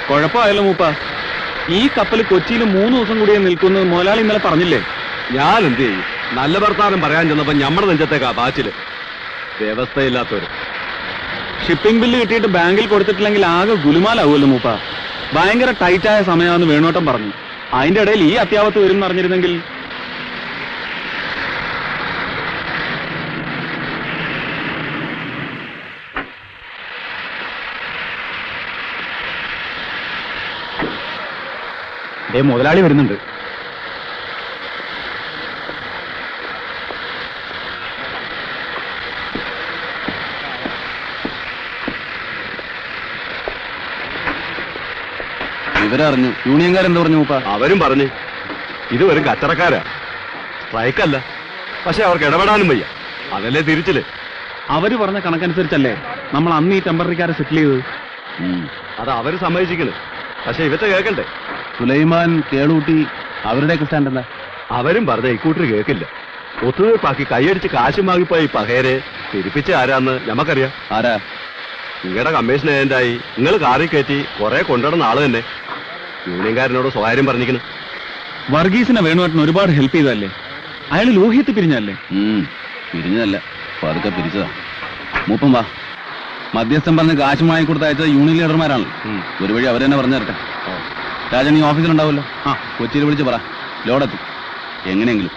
കുഴപ്പമായല്ലോ മൂപ്പ. ഈ കപ്പൽ കൊച്ചിയിൽ 3 ദിവസം കൂടിയേ നിൽക്കുന്നത് മുതലാളി ഇന്നലെ പറഞ്ഞില്ലേ? ഞാൻ എന്ത് ചെയ്യും? നല്ല വർത്താനം പറയാൻ ചെന്നപ്പോ ഞമ്മടെ നെഞ്ചത്തേക്കാ പാച്ചില്. വ്യവസ്ഥയില്ലാത്തവര്. ഷിപ്പിംഗ് ബില്ല് കിട്ടിയിട്ട് ബാങ്കിൽ കൊടുത്തിട്ടില്ലെങ്കിൽ ആകെ ഗുലുമാലാവുമല്ലോ മൂപ്പ. ഭയങ്കര ടൈറ്റായ സമയമാണെന്ന് വേണോട്ടം പറഞ്ഞു. അതിന്റെ ഇടയിൽ ഈ അത്യാവത്ത് വരും എന്നറിഞ്ഞിരുന്നെങ്കിൽ. മുതലാളി വരുന്നുണ്ട്. ഇവരറിഞ്ഞു. യൂണിയൻകാരെന്താ പറഞ്ഞു മൂപ്പ? അവരും പറഞ്ഞു ഇത് വെറും കച്ചറക്കാരാ, സ്ട്രൈക്കല്ല. പക്ഷെ അവർക്ക് ഇടപെടാനും വയ്യ. അതല്ലേ തിരിച്ചില്. അവര് പറഞ്ഞ കണക്കനുസരിച്ചല്ലേ നമ്മൾ അന്ന് ഈ ടെമ്പററിക്കാരെ സെറ്റിൽ ചെയ്തത്. അത് അവര് സമ്മതിച്ചിരിക്കണ്. പക്ഷെ ഇവത്തെ കേൾക്കണ്ടേ? സുലൈമാൻ, കേളൂട്ടി അവരുടെയൊക്കെ സ്റ്റാൻഡ് എന്താ? അവരും പറഞ്ഞ ഇക്കൂട്ടർ കേൾക്കില്ല. ഒത്തുതീർപ്പാക്കി കൈയടിച്ച് കാശും വാങ്ങിപ്പോയി പകേരെ തിരിപ്പിച്ച് ആരാന്ന് ഞമ്മക്കറിയാം. ആരാ? നിങ്ങളുടെ കമ്മീഷൻ ഏജന്റായി നിങ്ങൾ കാറിൽ കയറ്റി കുറെ കൊണ്ടുവരുന്ന ആള് തന്നെ. യൂണിയൻകാരനോട് സ്വകാര്യം പറഞ്ഞിരിക്കുന്നു. വർഗീസിനെ വേണുമായിട്ട് ഒരുപാട് ഹെൽപ്പ് ചെയ്തല്ലേ? അയാൾ ലോഹിയത്ത് പിരിഞ്ഞല്ലേ? പിരിഞ്ഞതല്ല, പതുക്കെ പിരിച്ചതാ. മൂപ്പം വാ. മധ്യസ്ഥം പറഞ്ഞ് കാശ് വാങ്ങിക്കൊടുത്ത് അയച്ചത് യൂണിയൻ ലീഡർമാരാണല്ലോ. ഒരു വഴി അവരെന്നെ പറഞ്ഞു തരട്ടെ. രാജൻ ഈ ഓഫീസിലുണ്ടാവുമല്ലോ. കൊച്ചിയിൽ വിളിച്ച് പറ, ലോഡെത്തി എങ്ങനെയെങ്കിലും.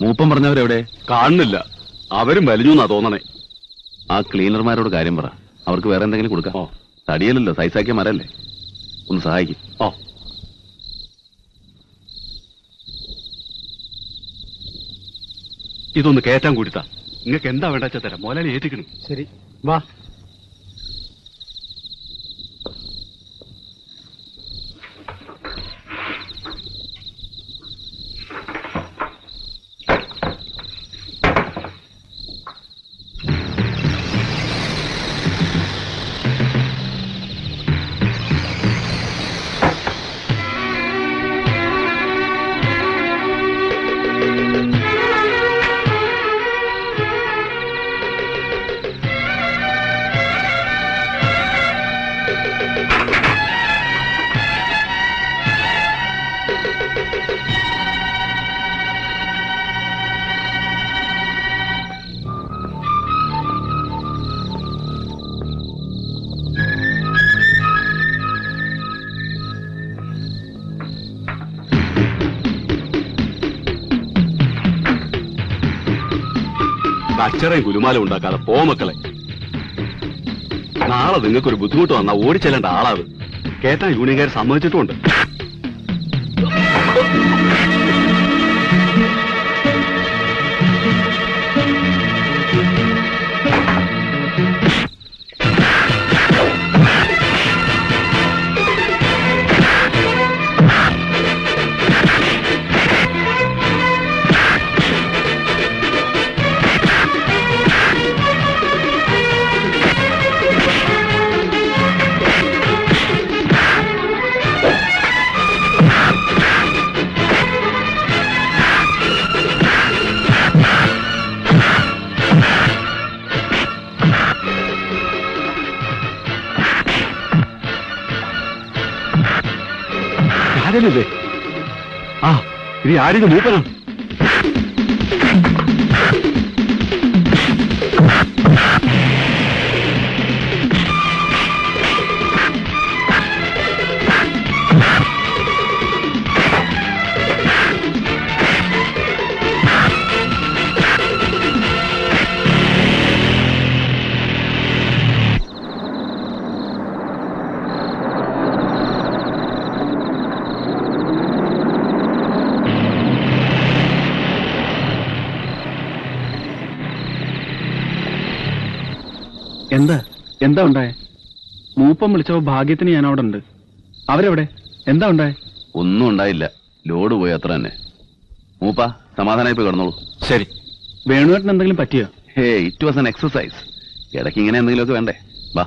മൂപ്പം പറഞ്ഞവരെവിടെ? കാണുന്നില്ല. അവരും വലിഞ്ഞു എന്നാ തോന്നണേ. ആ ക്ലീനർമാരോട് കാര്യം പറ. അവർക്ക് വേറെ എന്തെങ്കിലും കൊടുക്കാം. തടിയല്ലല്ലോ, സൈസാക്കിയ മരല്ലേ. ഒന്ന് സഹായിക്കും. ഇതൊന്ന് കയറ്റാൻ കൂടിത്താ. നിങ്ങൾക്ക് എന്താ വേണ്ട വെച്ചാൽ തരാം. മോലാളി ഏറ്റിക്കണം. ശരി, വാ. കച്ചറയും കുലുമാലും ഉണ്ടാക്കാതെ പോ മക്കളെ. നാളെ നിങ്ങൾക്കൊരു ബുദ്ധിമുട്ട് വന്നാ ഓടിച്ചെല്ലേണ്ട ആളാത്. കേട്ടാൻ യൂണിയൻകാർ സമ്മതിച്ചിട്ടുമുണ്ട്. ആരല്ലേ? ഇത് ആരിത്? മൂപ്പനാണ്. എന്താ ഉണ്ടായേ? മൂപ്പം വിളിച്ചപ്പോ ഭാഗ്യത്തിന് ഞാൻ അവിടെ ഉണ്ട്. അവരെവിടെ? എന്താ ഉണ്ടായേ? ഒന്നും ഉണ്ടായില്ല, ലോഡ് പോയി അത്ര തന്നെ. മൂപ്പ സമാധാനമായി പോയി കിടന്നോളൂ. ശരി. വേണുവേട്ടന് എന്തെങ്കിലും പറ്റിയോ? ഹേ, ഇറ്റ് വാസ് എൻ എക്സസൈസ്. ഇടയ്ക്ക് ഇങ്ങനെ എന്തെങ്കിലുമൊക്കെ വേണ്ടേ? വാ.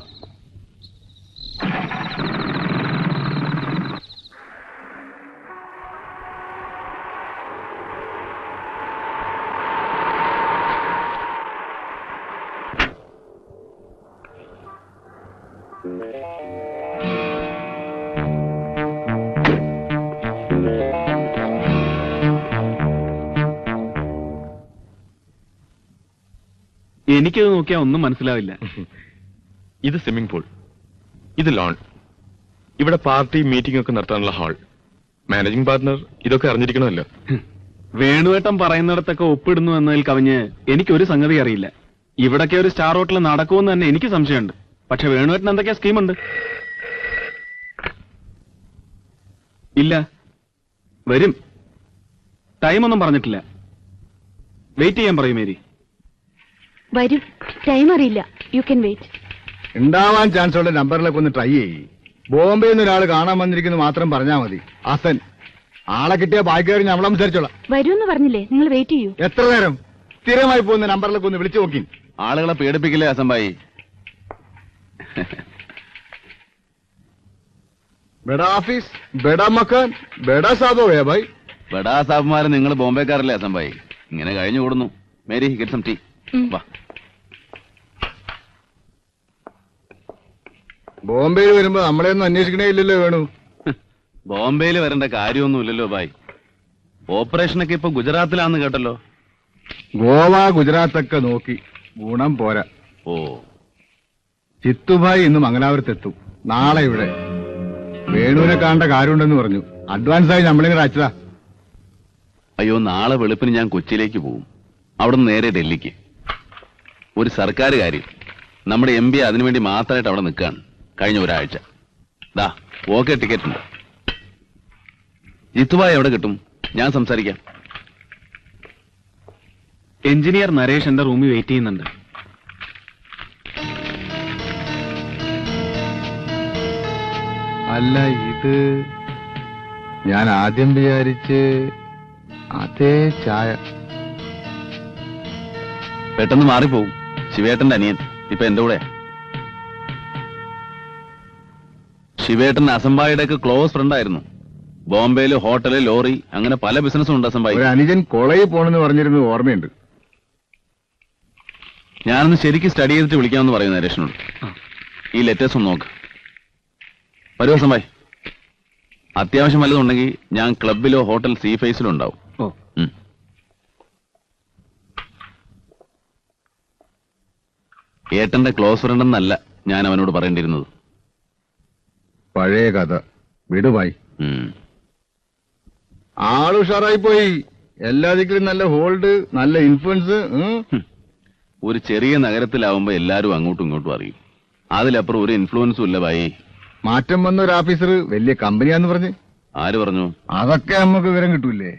എനിക്കത് നോക്കിയാ ഒന്നും മനസ്സിലാവില്ല. ഇത് സ്വിമ്മിംഗ് പൂൾ, ഇത് ലോൺ, ഇവിടെ പാർട്ടി മീറ്റിംഗ് ഒക്കെ നടത്താനുള്ള ഹാൾ. മാനേജിംഗ് പാർട്ണർ ഇതൊക്കെ അറിഞ്ഞിരിക്കണമല്ലോ. വേണുവേട്ടൻ പറയുന്നിടത്തൊക്കെ ഒപ്പിടുന്നു എന്നതിൽ കവിഞ്ഞ് എനിക്കൊരു സംഗതി അറിയില്ല. ഇവിടൊക്കെ ഒരു സ്റ്റാർ ഹോട്ടൽ നടക്കുമെന്ന് തന്നെ എനിക്ക് സംശയമുണ്ട്. പക്ഷെ വേണുവേട്ടൻ എന്തൊക്കെയാ സ്കീമുണ്ട്? ഇല്ല, വരും. ടൈമൊന്നും പറഞ്ഞിട്ടില്ല. വെയിറ്റ് ചെയ്യാൻ പറയും മേരി. വരും, ടൈം അറിയില്ല. You can wait. ഉണ്ടാവാൻ ചാൻസ് ഉള്ള നമ്പറിലൊക്കെ ഒന്ന് ട്രൈ ചെയ്യ്. ബോംബെയിൽ നിന്ന് ഒരാൾ കാണാൻ വന്നിരിക്കുന്നു മാത്രം പറഞ്ഞാൽ മതി. അസൻ ആളെ കിട്ടിയ ബാക്കി നമ്മളെ സംസാരിച്ചോളാം. വരുമെന്ന് പറഞ്ഞില്ലേ, നിങ്ങൾ വെയിറ്റ് ചെയ്യൂ. എത്ര നേരം? സ്ഥിരമായി പോകുന്ന നമ്പറിലൊക്കെ ഒന്ന് വിളിച്ചു നോക്കി. ആളുകളെ പേടിപ്പിക്കില്ലേ അസംബായി? ബെഡാ ഓഫീസ്, ബെഡാ മക്കാൻ, ബെഡാ സാബോ ഹേ ഭായ്. ബഡാ സാബുമാര് നിങ്ങൾ ബോംബെക്കാരല്ലേ അസംബായി? ഇങ്ങനെ കഴിഞ്ഞു കൂടുന്നു. Mary, get some tea. വാ. ബോംബെയിൽ വരുമ്പോ നമ്മളെയൊന്നും അന്വേഷിക്കണേ ഇല്ലല്ലോ വേണു. ബോംബെയിൽ വരേണ്ട കാര്യമൊന്നുമില്ലല്ലോ ഭായ്. ഓപ്പറേഷനൊക്കെ ഇപ്പൊ ഗുജറാത്തിലാന്ന് കേട്ടല്ലോ. ഗോവ ഗുജറാത്തൊക്കെ നോക്കി, ഗുണം പോരാ. ഓ, ചിത്തുഭായ് ഇന്ന് മംഗലാപുരത്തെത്തും. നാളെ ഇവിടെ വേണുവിനെ കാണേണ്ട കാര്യമുണ്ടെന്ന് പറഞ്ഞു. അഡ്വാൻസായി നമ്മളിങ്ങനെ അയച്ചതാ. അയ്യോ, നാളെ വെളുപ്പിന് ഞാൻ കൊച്ചിയിലേക്ക് പോകും. അവിടുന്ന് നേരെ ഡൽഹിക്ക്. ഒരു സർക്കാർ കാര്യം. നമ്മുടെ MP അതിനുവേണ്ടി മാത്രമായിട്ട് അവിടെ നിൽക്കുകയാണ് കഴിഞ്ഞ ഒരാഴ്ച. ദാ ഓക്കെ, ടിക്കറ്റ് ഉണ്ട്. ജിത്തുഭായ് എവിടെ കിട്ടും? ഞാൻ സംസാരിക്കാം. എഞ്ചിനീയർ നരേഷ് എന്റെ റൂമിൽ വെയിറ്റ് ചെയ്യുന്നുണ്ട്. അല്ല, ഇത് ഞാൻ ആദ്യം വിചാരിച്ച് അതേ ചായ. പെട്ടെന്ന് മാറിപ്പോവും. ശിവേട്ടന്റെ അനിയൻ ഇപ്പൊ എന്റെ കൂടെ. ശിവേട്ടൻ അസംബായിയുടെ ഒക്കെ ക്ലോസ് ഫ്രണ്ട് ആയിരുന്നു. ബോംബെയില് ഹോട്ടല്, ലോറി, അങ്ങനെ പല ബിസിനസ്സും ഉണ്ട് അസംബായി. ഒരു അനുജൻ കോളേജിൽ പോണെന്ന് പറഞ്ഞിരുന്നത് ഓർമ്മയുണ്ട്. ഞാനൊന്ന് ശരിക്കും സ്റ്റഡി ചെയ്തിട്ട് വിളിക്കാമെന്ന് പറയുന്നു നരേഷിനോട്. ഈ ലെറ്റേഴ്സ് ഒന്ന് നോക്ക്. വരൂ അസംബായി. അത്യാവശ്യം വല്ലതുണ്ടെങ്കിൽ ഞാൻ ക്ലബിലോ ഹോട്ടൽ സീ ഫേസിലോ ഉണ്ടാവും. ഓ, ഏട്ടന്റെ ക്ലോസ് ഫ്രണ്ട് എന്നല്ല ഞാൻ അവനോട് പറയേണ്ടിയിരുന്നത്. പഴയ കഥ വിടുവായി. ആളുഷാറായി പോയി. എല്ലാ ദിക്കിലും നല്ല ഹോൾഡ്, നല്ല ഇൻഫ്ലുവൻസ്. ഒരു ചെറിയ നഗരത്തിലാവുമ്പോ എല്ലാരും അങ്ങോട്ടും ഇങ്ങോട്ടും അറിയും. അതിലപ്പുറം ഒരു ഇൻഫ്ലുവൻസും ഇല്ല ഭായി. മാറ്റം വന്ന ഒരു ഓഫീസർ വലിയ കമ്പനിയാന്ന് പറഞ്ഞ്. ആര് പറഞ്ഞു? അതൊക്കെ നമുക്ക് വിവരം കിട്ടൂലേ.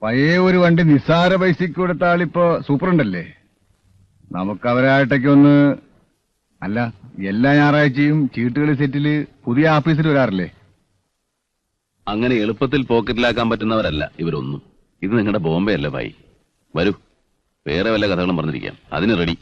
പഴയ ഒരു വണ്ടി നിസ്സാര പൈസക്ക് കൊടുത്ത ആളിപ്പോ സൂപ്പറുണ്ടല്ലേ. നമുക്ക് അവരായിട്ടൊക്കെ ഒന്ന്. അല്ല, എല്ലാ ഞായറാഴ്ചയും ചീട്ടുകളി സെറ്റില് പുതിയ ഓഫീസിൽ വരാറില്ലേ? അങ്ങനെ എളുപ്പത്തിൽ പോക്കറ്റിലാക്കാൻ പറ്റുന്നവരല്ല ഇവരൊന്നും. ഇത് നിങ്ങളുടെ ബോംബെ അല്ല ഭായി. വരൂ, വേറെ വല്ല കഥകളും പറഞ്ഞിരിക്കാം. അതിന് റെഡി.